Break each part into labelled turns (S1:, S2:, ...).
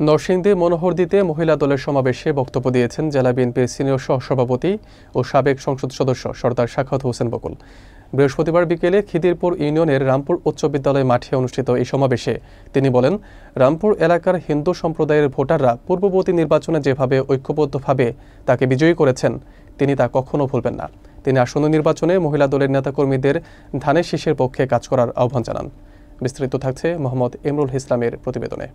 S1: নরসিংদী মনোহরদীতে মহিলা দলের সমাবেশে বক্তব্য দিয়েছেন জেলা বিএনপির সিনিয়র সহসভাপতি ও সাবেক সংসদ সদস্য সরদার সাখাওয়াত হোসেন বকুল। বৃহস্পতিবার বিকেলে খিদিরপুর ইউনিয়নের রামপুর উচ্চ বিদ্যালয় মাঠে অনুষ্ঠিত এই সমাবেশে তিনি বলেন, রামপুর এলাকার হিন্দু সম্প্রদায়ের ভোটাররা পূর্ববর্তী নির্বাচনে যেভাবে ঐক্যবদ্ধভাবে তাকে বিজয়ী করেছেন তিনি তা কখনো ভুলবেন না। তিনি আসন্ন নির্বাচনে মহিলা দলের নেতাকর্মীদের ধানের শীষের পক্ষে কাজ করার আহ্বান জানান। বিস্তারিত থাকছে মোহাম্মদ ইমরুল ইসলামের প্রতিবেদনে।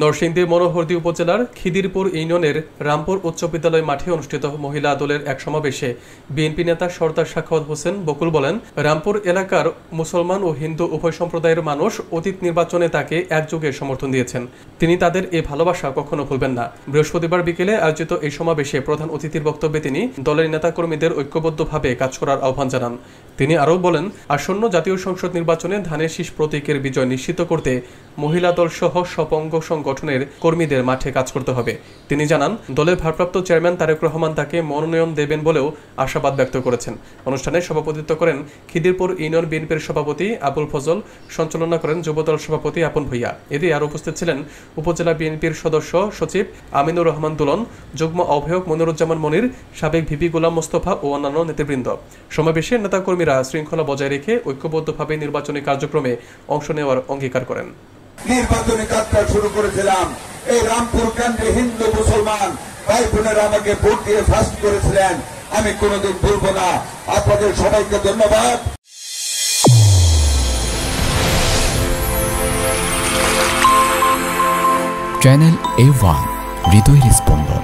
S1: নরসিংদী মনোহরদী উপজেলার খিদিরপুর ইউনিয়নের রামপুর উচ্চ বিদ্যালয় মাঠে অনুষ্ঠিত মহিলা দলের এক সমাবেশে বিএনপি নেতা সরদার সাখাওয়াত হোসেন বকুল বলেন, রামপুর এলাকার মুসলমান ও হিন্দু উভয় সম্প্রদায়ের মানুষ অতীত নির্বাচনে তাকে একযোগে সমর্থন দিয়েছেন। তিনি তাদের এই ভালোবাসা কখনো ভুলবেন না। বৃহস্পতিবার বিকেলে আয়োজিত এই সমাবেশে প্রধান অতিথির বক্তব্যে তিনি দলের নেতাকর্মীদের ঐক্যবদ্ধভাবে কাজ করার আহ্বান জানান। তিনি আরও বলেন, আসন্ন জাতীয় সংসদ নির্বাচনে ধানের শীষ প্রতীকের বিজয় নিশ্চিত করতে মহিলা দল সহ সপঙ্গ সংগঠনের কর্মীদের মাঠে কাজ করতে হবে। তিনি জানান, দলের ভারপ্রাপ্ত চেয়ারম্যান তারেক রহমান তাকে মনোনয়ন দেবেন বলেও আশাবাদ ব্যক্ত করেছেন। অনুষ্ঠানে সভাপতিত্ব করেন খিদিরপুর ইউনিয়ন বিএনপির সভাপতি আবুল ফজল, সঞ্চালনা করেন যুবদল সভাপতি আপন ভূঁইয়া। এতে আরও উপস্থিত ছিলেন উপজেলা বিএনপির সদস্য সচিব আমিনুর রহমান দুলন, যুগ্ম আহ্বায়ক মনিরুজ্জামান মনির, সাবেক ভিপি গোলাম মোস্তফা ও অন্যান্য নেতৃবৃন্দ। সমাবেশে নেতাকর্মীরা শৃঙ্খলা বজায় রেখে ঐক্যবদ্ধভাবে নির্বাচনী কার্যক্রমে অংশ নেওয়ার অঙ্গীকার করেন।
S2: নির্বাচনী যাত্রা শুরু করেছিলাম। এই রামপুর কেন্দ্রে হিন্দু মুসলমান ভাই বোনেরা আমাকে ভোট দিয়ে ফার্স্ট করেছিলেন, আমি কোনোদিন ভুলব না। আপনাদের সবাইকে ধন্যবাদ।
S3: চ্যানেল A1 হৃদয়ের স্পন্দন।